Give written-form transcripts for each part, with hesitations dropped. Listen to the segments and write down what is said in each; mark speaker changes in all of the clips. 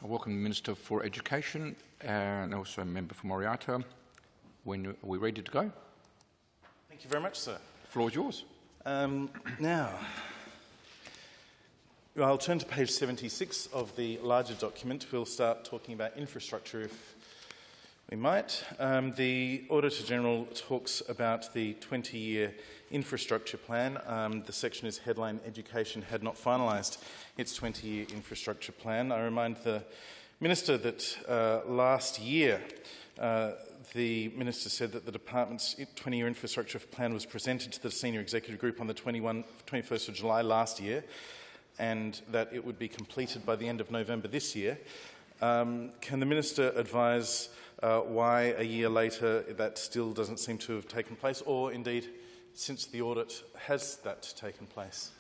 Speaker 1: I welcome the Minister for Education and also a member from Auditor. When are we ready to go?
Speaker 2: Thank you very much, sir.
Speaker 1: The floor is yours.
Speaker 2: Now, I'll turn to page 76 of the larger document. We'll start talking about infrastructure if we might. The Auditor General talks about the 20-year infrastructure plan. The section is headline, Education had not finalised its 20-year infrastructure plan. I remind the Minister that last year the Minister said that the Department's 20-year infrastructure plan was presented to the Senior Executive Group on the 21st of July last year, and that it would be completed by the end of November this year. Can the Minister advise why a year later that still doesn't seem to have taken place, or indeed since the audit has that taken place?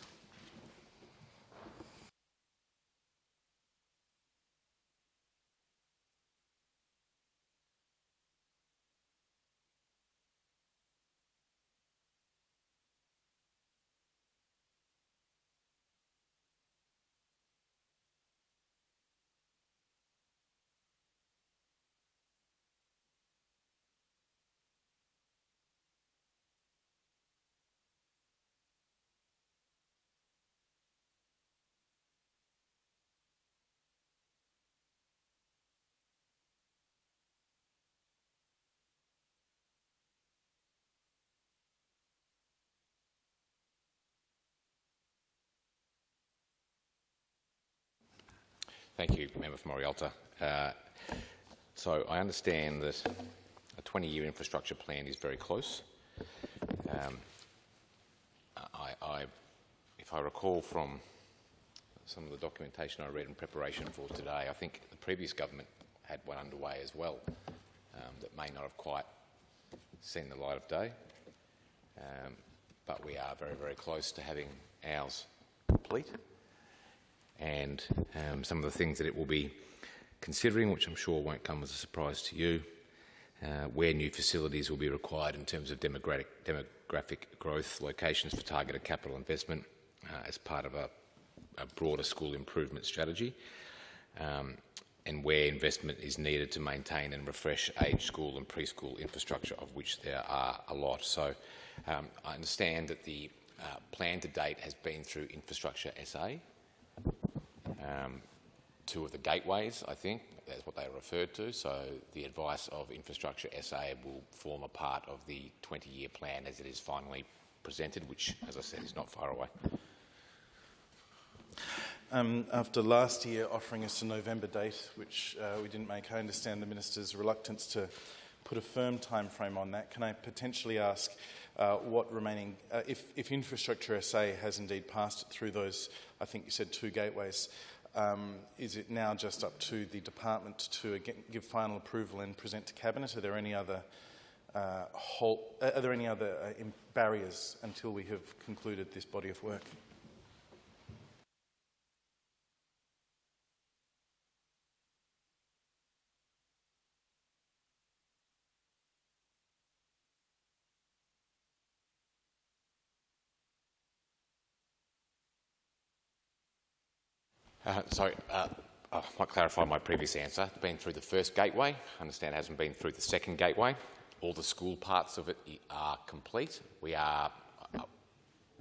Speaker 3: Thank you, Member for Morialta. So I understand that a 20-year infrastructure plan is very close. If I recall from some of the documentation I read in preparation for today, I think the previous government had one underway as well that may not have quite seen the light of day, but we are very, very close to having ours complete. And some of the things that it will be considering, which I'm sure won't come as a surprise to you, where new facilities will be required in terms of demographic growth, locations for targeted capital investment as part of a broader school improvement strategy, and where investment is needed to maintain and refresh aged school and preschool infrastructure, of which there are a lot. So I understand that the plan to date has been through Infrastructure SA. Two of the gateways, I think, that's what they are referred to. So the advice of Infrastructure SA will form a part of the 20-year plan as it is finally presented, which, as I said, is not far away.
Speaker 2: After last year offering us a November date, which we didn't make, I understand the Minister's reluctance to put a firm time frame on that. Can I potentially ask what remaining, if Infrastructure SA has indeed passed it through those, I think you said, two gateways, is it now just up to the department to give final approval and present to Cabinet? Are there any other barriers until we have concluded this body of work?
Speaker 3: I might clarify my previous answer. It's been through the first gateway. I understand it hasn't been through the second gateway. All the school parts of it are complete. We are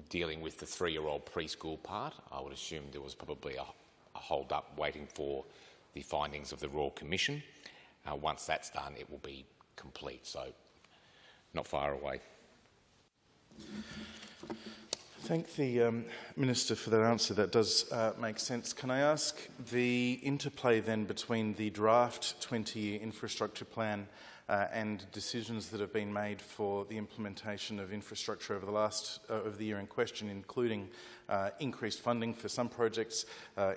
Speaker 3: dealing with the 3-year-old preschool part. I would assume there was probably a hold-up waiting for the findings of the Royal Commission. Once that's done, it will be complete, so not far away.
Speaker 2: Thank the Minister for that answer. That does make sense. Can I ask the interplay then between the draft 20-year infrastructure plan and decisions that have been made for the implementation of infrastructure over the year in question, including increased funding for some projects,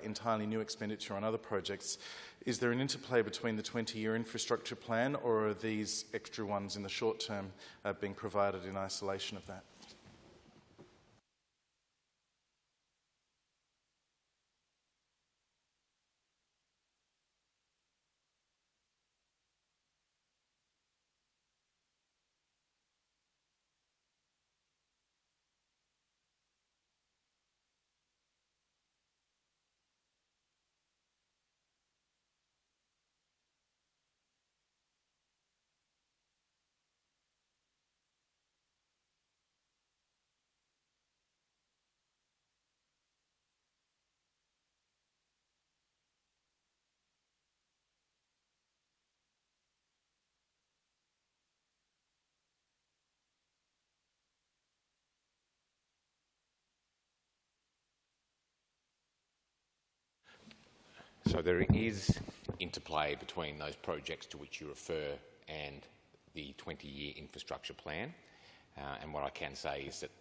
Speaker 2: entirely new expenditure on other projects. Is there an interplay between the 20-year infrastructure plan, or are these extra ones in the short term being provided in isolation of that?
Speaker 3: So there is interplay between those projects to which you refer and the 20-year infrastructure plan. And what I can say is that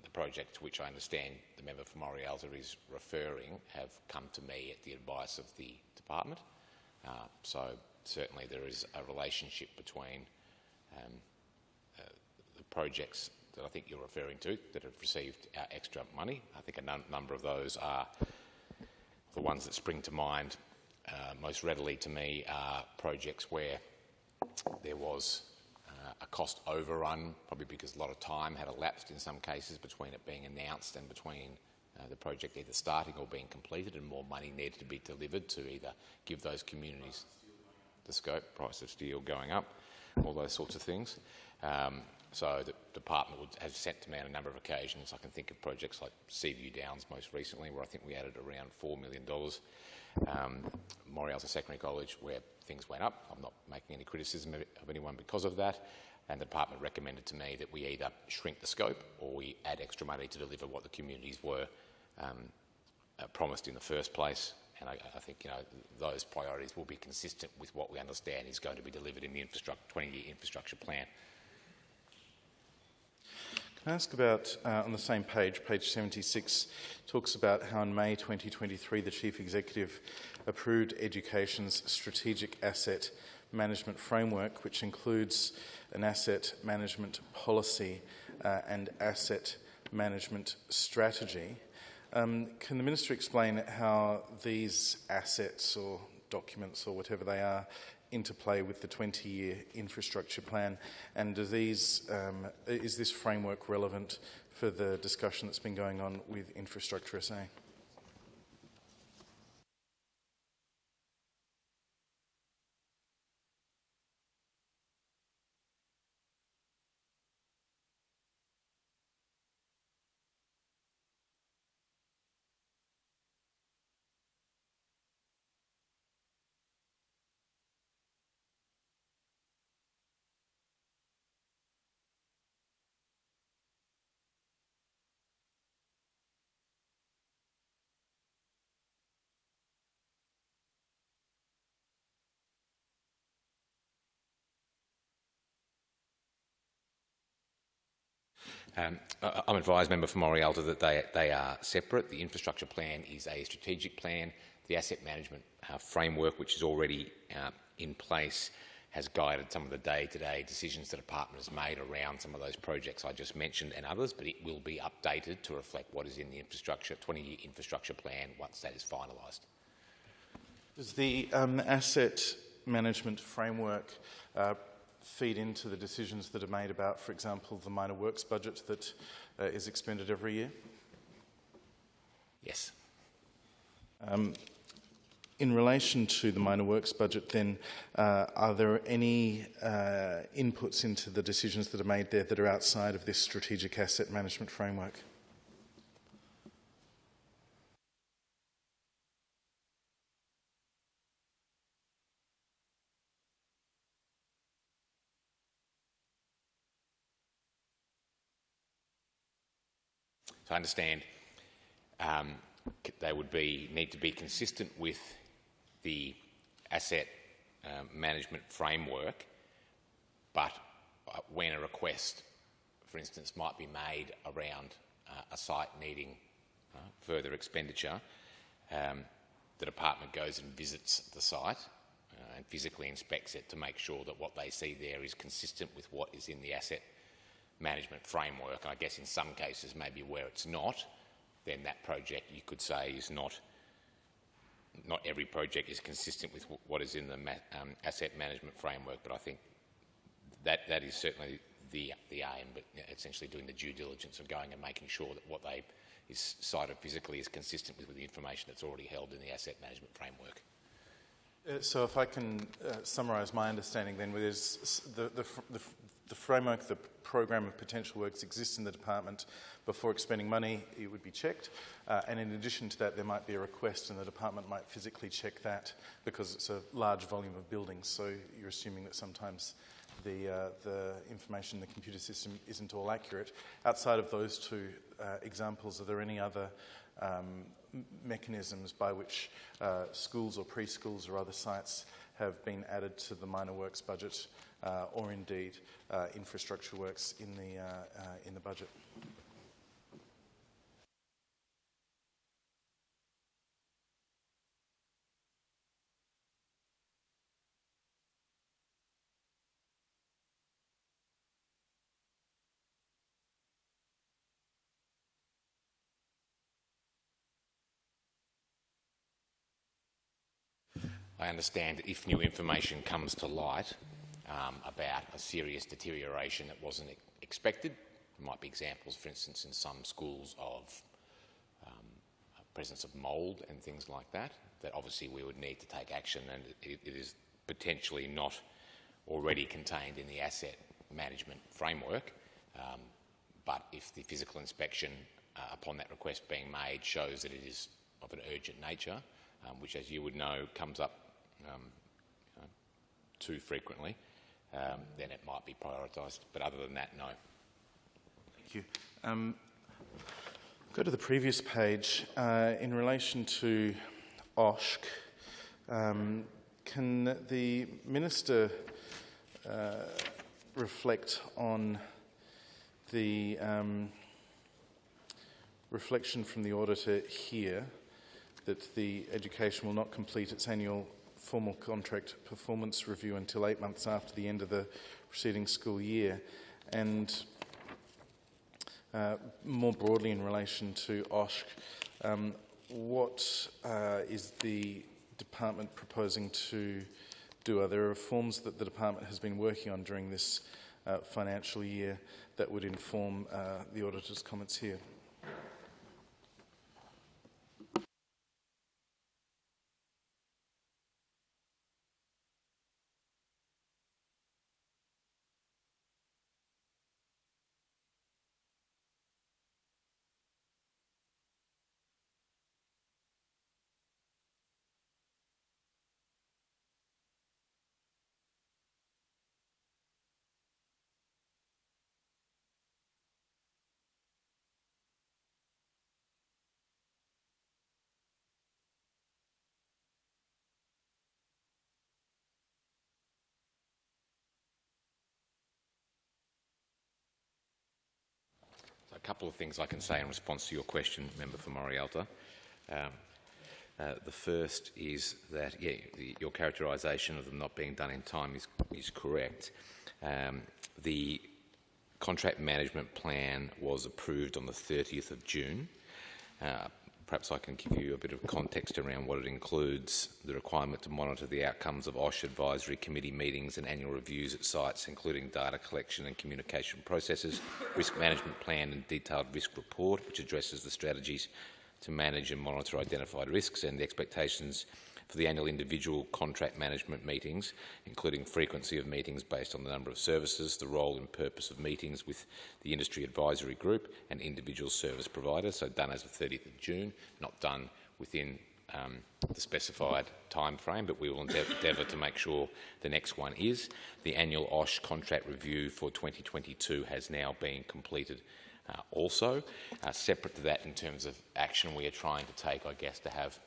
Speaker 3: the projects to which I understand the member for Morialta is referring have come to me at the advice of the department. So certainly there is a relationship between the projects that I think you're referring to that have received our extra money. I think a number of those are the ones that spring to mind most readily to me are projects where there was a cost overrun, probably because a lot of time had elapsed in some cases between it being announced and between the project either starting or being completed, and more money needed to be delivered to either give those communities the scope, price of steel going up, all those sorts of things. So the department has sent to me on a number of occasions. I can think of projects like Seaview Downs most recently, where I think we added around $4 million. Morialta Secondary College, where things went up. I'm not making any criticism of anyone because of that. And the department recommended to me that we either shrink the scope or we add extra money to deliver what the communities were promised in the first place. And I think those priorities will be consistent with what we understand is going to be delivered in the 20-year infrastructure plan.
Speaker 2: Can I ask about, on the same page, page 76, talks about how in May 2023 the Chief Executive approved Education's Strategic Asset Management Framework, which includes an asset management policy and asset management strategy. Can the Minister explain how these assets or documents or whatever they are interplay with the 20-year infrastructure plan, and is this framework relevant for the discussion that's been going on with Infrastructure SA?
Speaker 3: I'm advised, member for Morialta, that they are separate. The infrastructure plan is a strategic plan. The asset management framework, which is already in place, has guided some of the day-to-day decisions the department has made around some of those projects I just mentioned and others, but it will be updated to reflect what is in the 20-year infrastructure plan once that is finalised.
Speaker 2: Does the asset management framework feed into the decisions that are made about, for example, the minor works budget that is expended every year?
Speaker 3: Yes.
Speaker 2: In relation to the minor works budget, then, are there any inputs into the decisions that are made there that are outside of this strategic asset management framework?
Speaker 3: So I understand they would need to be consistent with the asset management framework, but when a request, for instance, might be made around a site needing further expenditure, the department goes and visits the site and physically inspects it to make sure that what they see there is consistent with what is in the asset management framework. And I guess in some cases, maybe where it's not, then that project, you could say, is not every project is consistent with what is in the asset management framework, but I think that is certainly the aim, but essentially doing the due diligence of going and making sure that what they is cited physically is consistent with the information that's already held in the asset management framework.
Speaker 2: So if I can summarise my understanding then, the framework, the program of potential works exists in the department. Before expending money, it would be checked. And in addition to that, there might be a request and the department might physically check that because it's a large volume of buildings. So you're assuming that sometimes the information in the computer system isn't all accurate. Outside of those two examples, are there any other mechanisms by which schools or preschools or other sites have been added to the minor works budget, or indeed infrastructure works in the budget.
Speaker 3: I understand that if new information comes to light about a serious deterioration that wasn't expected, there might be examples, for instance, in some schools of presence of mould and things like that, that obviously we would need to take action, and it is potentially not already contained in the asset management framework. But if the physical inspection upon that request being made shows that it is of an urgent nature, which, as you would know, comes up too frequently, then it might be prioritised. But other than that, no.
Speaker 2: Thank you. Go to the previous page. In relation to OSHC, can the Minister reflect on the reflection from the Auditor here that the education will not complete its annual formal contract performance review until 8 months after the end of the preceding school year, and more broadly in relation to OSHC, what is the department proposing to do? Are there reforms that the department has been working on during this financial year that would inform the Auditor's comments here?
Speaker 3: A couple of things I can say in response to your question, Member for Morialta. The first is that, your characterisation of them not being done in time is correct. The contract management plan was approved on the 30th of June. Perhaps I can give you a bit of context around what it includes: the requirement to monitor the outcomes of OSH advisory committee meetings and annual reviews at sites, including data collection and communication processes, risk management plan and detailed risk report, which addresses the strategies to manage and monitor identified risks, and the expectations for the annual individual contract management meetings, including frequency of meetings based on the number of services, the role and purpose of meetings with the industry advisory group and individual service providers. So done as of 30th of June, not done within the specified time frame, but we will endeavour to make sure the next one is. The annual OSH contract review for 2022 has now been completed. Also, separate to that, in terms of action we are trying to take, I guess, to have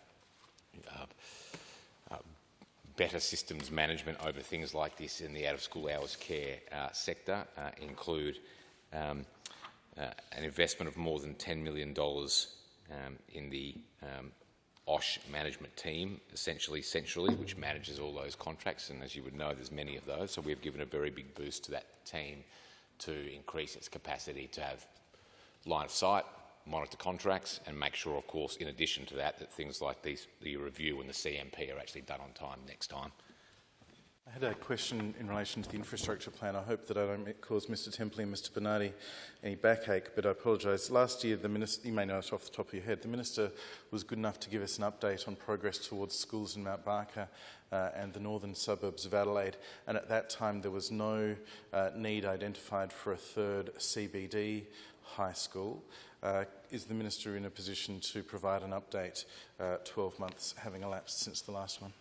Speaker 3: better systems management over things like this in the out-of-school hours care sector, include an investment of more than $10 million in the OSH management team, essentially centrally, which manages all those contracts, and as you would know, there's many of those. So we've given a very big boost to that team to increase its capacity to have line of sight, monitor contracts, and make sure, of course, in addition to that, that things like the review and the CMP are actually done on time next time.
Speaker 2: I had a question in relation to the infrastructure plan. I hope that I don't cause Mr Templey and Mr Bernardi any backache, but I apologise. Last year, the Minister, you may know it off the top of your head, the Minister was good enough to give us an update on progress towards schools in Mount Barker and the northern suburbs of Adelaide, and at that time there was no need identified for a third CBD high school. Is the Minister in a position to provide an update 12 months having elapsed since the last one?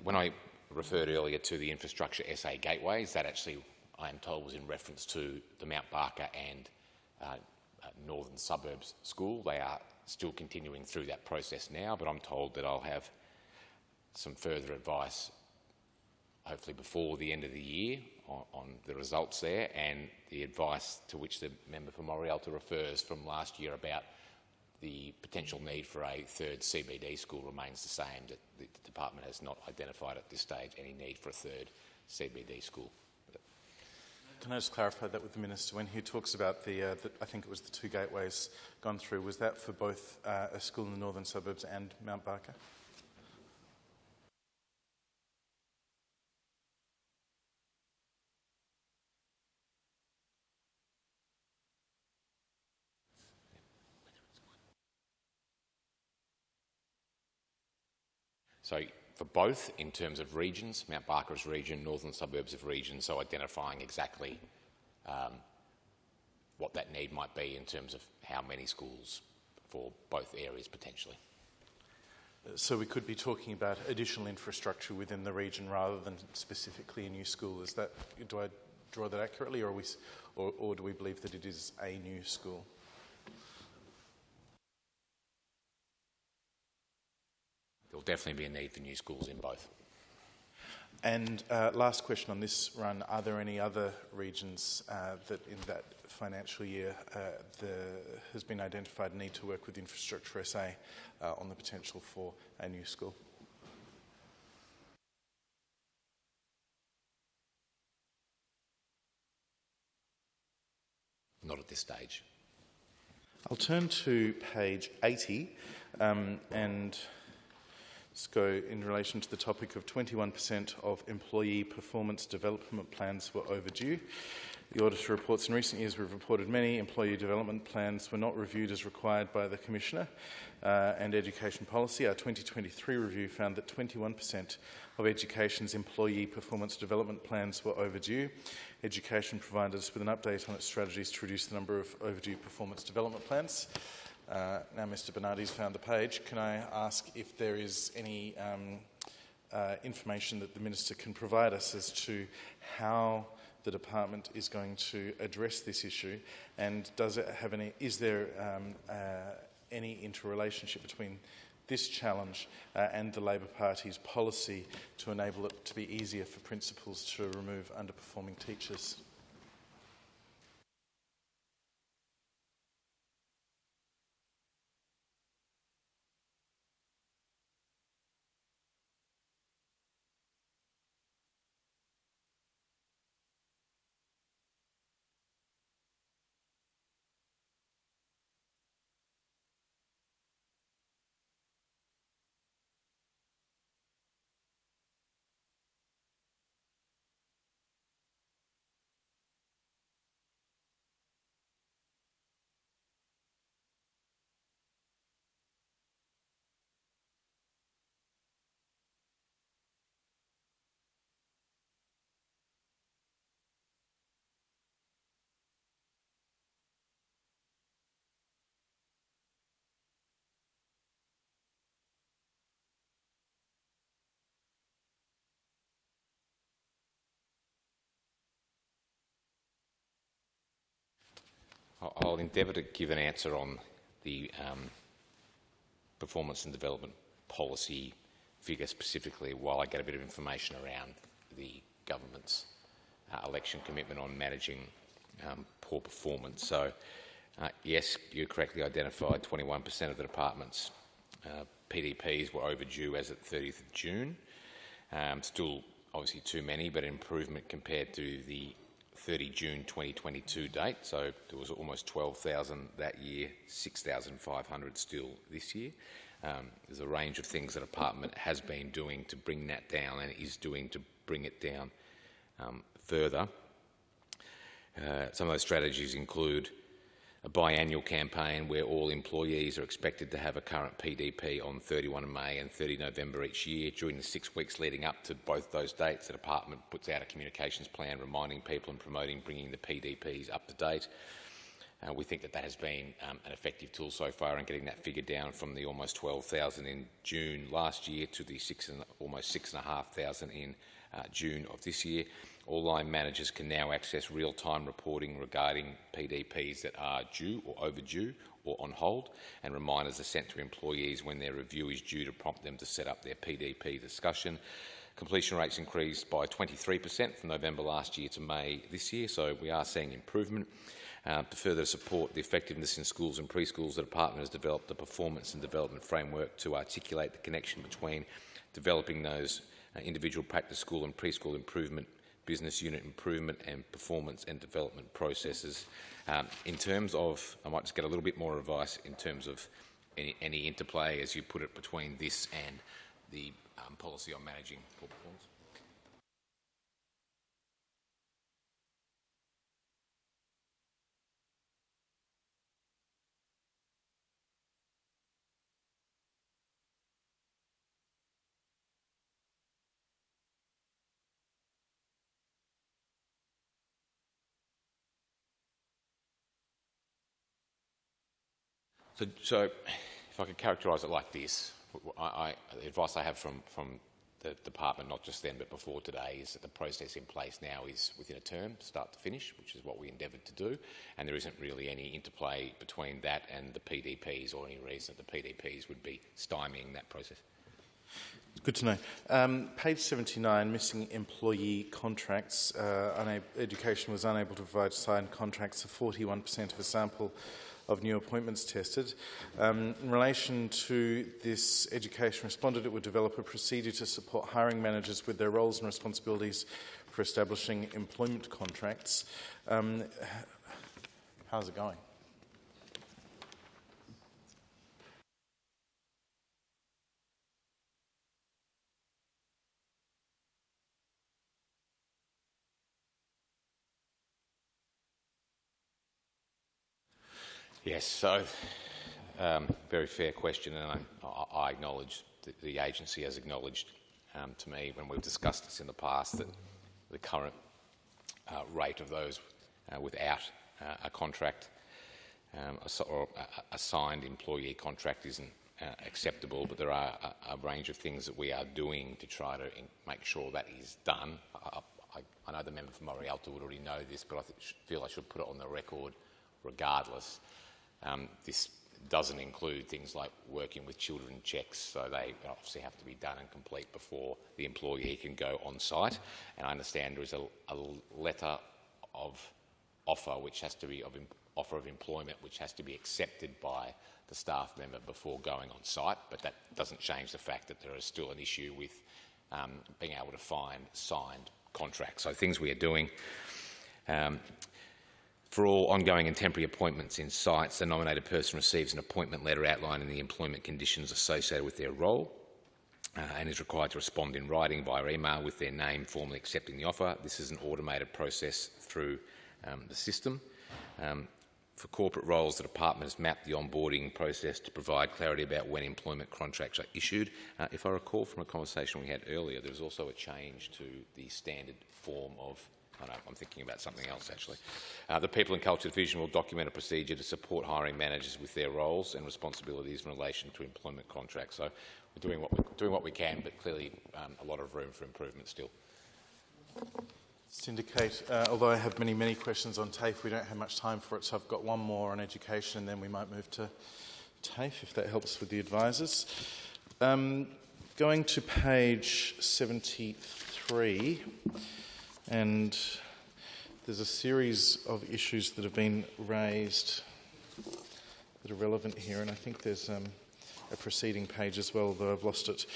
Speaker 3: When I referred earlier to the infrastructure SA gateways, that actually, I am told, was in reference to the Mount Barker and Northern Suburbs School. They are still continuing through that process now, but I'm told that I'll have some further advice, hopefully before the end of the year, on the results there, and the advice to which the member for Morialta refers from last year about the potential need for a third CBD school remains the same, that the department has not identified at this stage any need for a third CBD school.
Speaker 2: Can I just clarify that with the Minister? When he talks about I think it was the 2 gateways gone through, was that for both a school in the northern suburbs and Mount Barker?
Speaker 3: So for both, in terms of regions, Mount Barker as region, northern suburbs of region, so identifying exactly what that need might be in terms of how many schools for both areas potentially.
Speaker 2: So we could be talking about additional infrastructure within the region rather than specifically a new school. Is that, do I draw that accurately, or do we believe that it is a new school?
Speaker 3: There'll definitely be a need for new schools in both.
Speaker 2: And last question on this run, are there any other regions that in that financial year has been identified need to work with Infrastructure SA on the potential for a new school?
Speaker 3: Not at this stage.
Speaker 2: I'll turn to page 80 and let's go in relation to the topic of 21% of employee performance development plans were overdue. The Auditor reports in recent years we've reported many employee development plans were not reviewed as required by the Commissioner and Education Policy. Our 2023 review found that 21% of Education's employee performance development plans were overdue. Education provided us with an update on its strategies to reduce the number of overdue performance development plans. Now Mr Bernardi's found the page. Can I ask if there is any information that the Minister can provide us as to how the department is going to address this issue, and does it have any? Is there any interrelationship between this challenge and the Labor Party's policy to enable it to be easier for principals to remove underperforming teachers?
Speaker 3: I'll endeavour to give an answer on the performance and development policy figure specifically, while I get a bit of information around the government's election commitment on managing poor performance. So, yes, you correctly identified 21% of the department's PDPs were overdue as at 30th of June. Still obviously too many, but improvement compared to the 30 June 2022 date, so there was almost 12,000 that year, 6,500 still this year. There's a range of things the department has been doing to bring that down and is doing to bring it down further. Some of those strategies include a biannual campaign where all employees are expected to have a current PDP on 31 May and 30 November each year. During the 6 weeks leading up to both those dates, the department puts out a communications plan reminding people and promoting bringing the PDPs up to date. We think that that has been an effective tool so far in getting that figure down from the almost 12,000 in June last year to the almost 6,500 in June of this year. All line managers can now access real-time reporting regarding PDPs that are due or overdue or on hold, and reminders are sent to employees when their review is due to prompt them to set up their PDP discussion. Completion rates increased by 23% from November last year to May this year, so we are seeing improvement. To further support the effectiveness in schools and preschools, the department has developed a performance and development framework to articulate the connection between developing those individual practice school and preschool improvement, business unit improvement and performance and development processes. In terms of, I might just get a little bit more advice in terms of any interplay, as you put it, between this and the policy on managing poor performance. So if I could characterise it like this, the advice I have from the department, not just then but before today, is that the process in place now is within a term, start to finish, which is what we endeavoured to do, and there isn't really any interplay between that and the PDPs or any reason that the PDPs would be stymieing that process.
Speaker 2: Good to know. Page 79, missing employee contracts. Education was unable to provide signed contracts for 41% of a sample of new appointments tested. In relation to this, Education responded it would develop a procedure to support hiring managers with their roles and responsibilities for establishing employment contracts. How's it going?
Speaker 3: Yes, so very fair question, and I acknowledge that the agency has acknowledged to me when we've discussed this in the past that the current rate of those without a contract or a signed employee contract isn't acceptable, but there are a range of things that we are doing to try to make sure that is done. I know the member from Morialta would already know this, but I feel I should put it on the record regardless. This doesn't include things like working with children checks, so they obviously have to be done and complete before the employee can go on site. And I understand there is a letter of offer which has to be offer of employment which has to be accepted by the staff member before going on site, but that doesn't change the fact that there is still an issue with being able to find signed contracts. So things we are doing. For all ongoing and temporary appointments in sites, the nominated person receives an appointment letter outlining the employment conditions associated with their role and is required to respond in writing via email with their name formally accepting the offer. This is an automated process through the system. For corporate roles, the department has mapped the onboarding process to provide clarity about when employment contracts are issued. If I recall from a conversation we had earlier, there was also a change to the standard form of I'm thinking about something else, actually. The People and Culture Division will document a procedure to support hiring managers with their roles and responsibilities in relation to employment contracts. So we're doing what we can, but clearly a lot of room for improvement still.
Speaker 2: Just to indicate, although I have many questions on TAFE, we don't have much time for it, so I've got one more on education, and then we might move to TAFE, if that helps with the advisors. Going to page 73, and there's a series of issues that have been raised that are relevant here, and I think there's a preceding page as well, though I've lost it.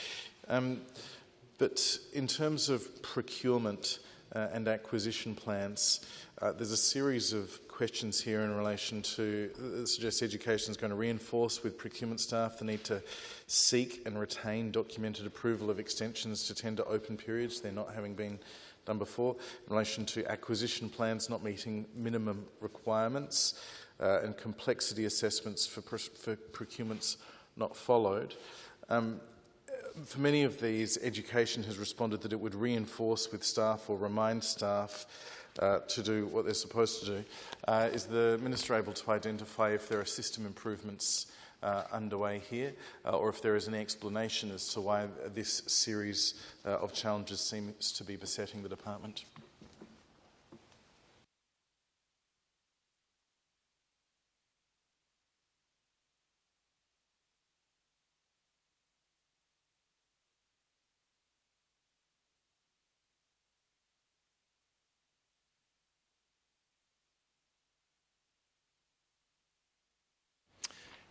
Speaker 2: But in terms of procurement and acquisition plans, there's a series of questions here in relation to suggests education is going to reinforce with procurement staff the need to seek and retain documented approval of extensions to tender open periods. They're not having been done before. In relation to acquisition plans not meeting minimum requirements and complexity assessments for procurements not followed. for many of these, education has responded that it would reinforce with staff or remind staff to do what they're supposed to do. Is the Minister able to identify if there are system improvements underway here, or if there is any explanation as to why this series of challenges seems to be besetting the department?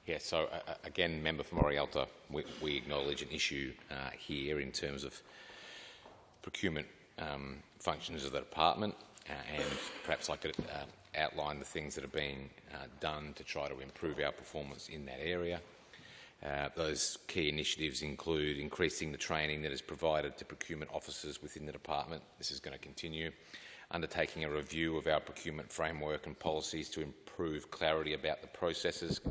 Speaker 3: Yeah, so again, Member for Morialta, we acknowledge an issue here in terms of procurement functions of the department, and perhaps I could outline the things that are being done to try to improve our performance in that area. Those key initiatives include increasing the training that is provided to procurement officers within the department. This is going to continue. Undertaking a review of our procurement framework and policies to improve clarity about the processes.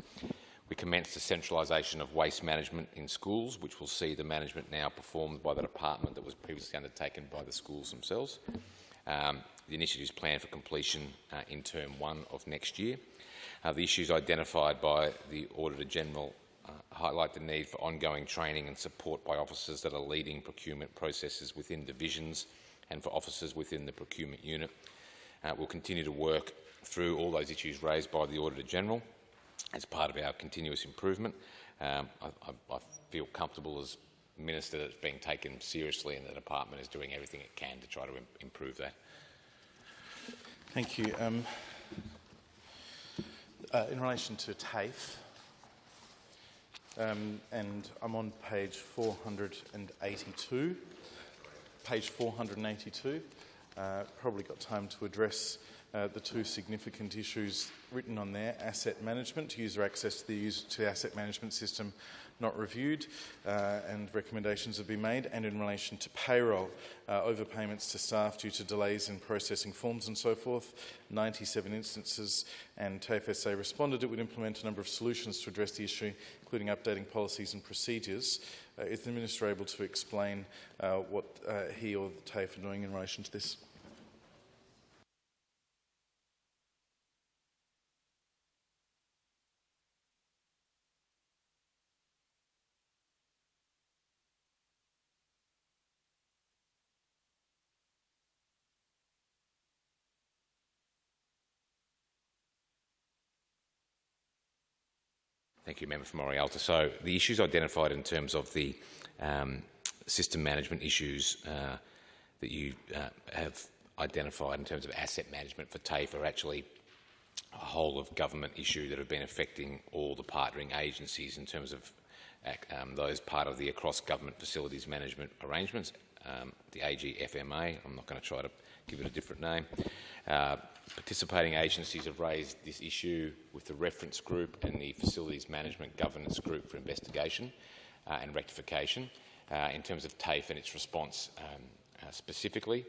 Speaker 3: We commenced the centralisation of waste management in schools, which will see the management now performed by the department that was previously undertaken by the schools themselves. The initiative is planned for completion in term 1 of next year. The issues identified by the Auditor General highlight the need for ongoing training and support by officers that are leading procurement processes within divisions and for officers within the procurement unit. We'll continue to work through all those issues raised by the Auditor General as part of our continuous improvement. I feel comfortable as Minister that it's being taken seriously and the department is doing everything it can to try to improve that.
Speaker 2: Thank you. In relation to TAFE, and I'm on page 482. Page 482. Probably got time to address the two significant issues written on there: asset management, user access to the asset management system not reviewed, and recommendations have been made, and in relation to payroll, overpayments to staff due to delays in processing forms and so forth, 97 instances, and TAFE responded it would implement a number of solutions to address the issue, including updating policies and procedures. Is the Minister able to explain what he or the TAFE are doing in relation to this?
Speaker 3: Thank you, Member for Morialta. So the issues identified in terms of the system management issues that you have identified in terms of asset management for TAFE are actually a whole of government issue that have been affecting all the partnering agencies in terms of those part of the across government facilities management arrangements, the AGFMA. I'm not going to try to give it a different name. Participating agencies have raised this issue with the reference group and the facilities management governance group for investigation and rectification. In terms of TAFE and its response specifically,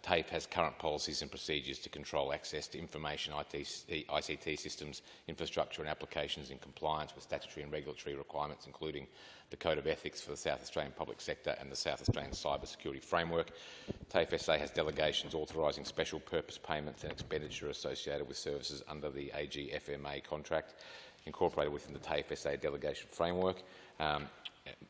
Speaker 3: TAFE has current policies and procedures to control access to information, ICT systems, infrastructure and applications in compliance with statutory and regulatory requirements, including the Code of Ethics for the South Australian Public Sector and the South Australian Cyber Security Framework. TAFE SA has delegations authorising special purpose payments and expenditure associated with services under the AGFMA contract, incorporated within the TAFE SA delegation framework.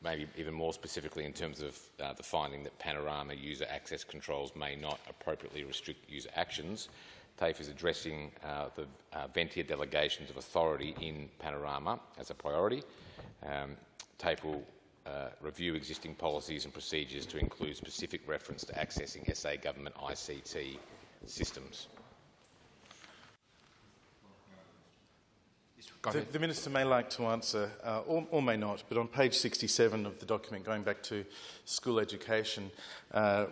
Speaker 3: Maybe even more specifically in terms of the finding that Panorama user access controls may not appropriately restrict user actions. TAFE is addressing the Ventia delegations of authority in Panorama as a priority. TAFE will review existing policies and procedures to include specific reference to accessing SA government ICT systems.
Speaker 2: The Minister may like to answer, or may not, but on page 67 of the document, going back to school education,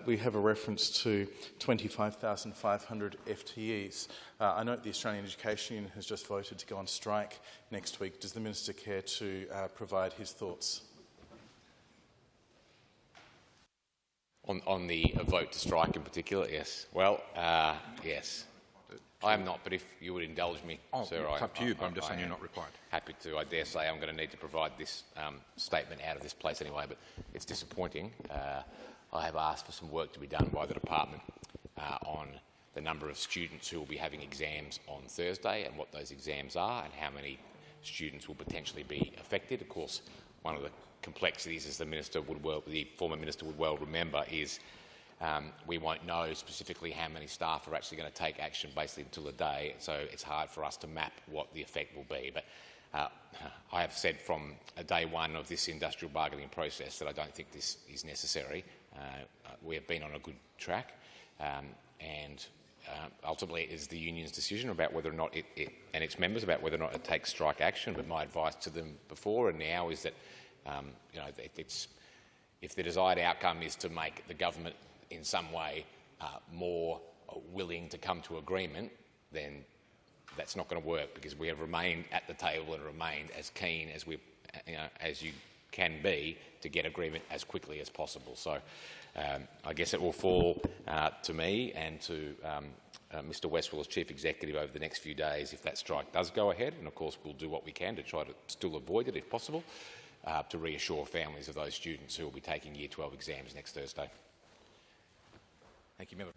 Speaker 2: we have a reference to 25,500 FTEs. I note the Australian Education Union has just voted to go on strike next week. Does the Minister care to provide his thoughts?
Speaker 3: On the vote to strike in particular, yes. Well, yes. I am not, but if you would indulge me,
Speaker 1: Oh,
Speaker 3: sir,
Speaker 1: it's up to you, but I'm just saying
Speaker 3: I
Speaker 1: you're
Speaker 3: am
Speaker 1: not required.
Speaker 3: happy to. I dare say I'm going to need to provide this statement out of this place anyway, but it's disappointing. I have asked for some work to be done by the department on the number of students who will be having exams on Thursday and what those exams are and how many students will potentially be affected. Of course, one of the complexities, as the former minister would well remember, is we won't know specifically how many staff are actually going to take action basically until the day, so it's hard for us to map what the effect will be. But I have said from day one of this industrial bargaining process that I don't think this is necessary. We have been on a good track, and ultimately it is the union's decision about whether or not it and its members about whether or not it takes strike action. But my advice to them before and now is that if the desired outcome is to make the government in some way more willing to come to agreement, then that's not going to work, because we have remained at the table and remained as keen as as you can be to get agreement as quickly as possible. So I guess it will fall to me and to Mr Westwell as Chief Executive over the next few days if that strike does go ahead, and of course we'll do what we can to try to still avoid it if possible, to reassure families of those students who will be taking Year 12 exams next Thursday.
Speaker 2: Thank you, Member.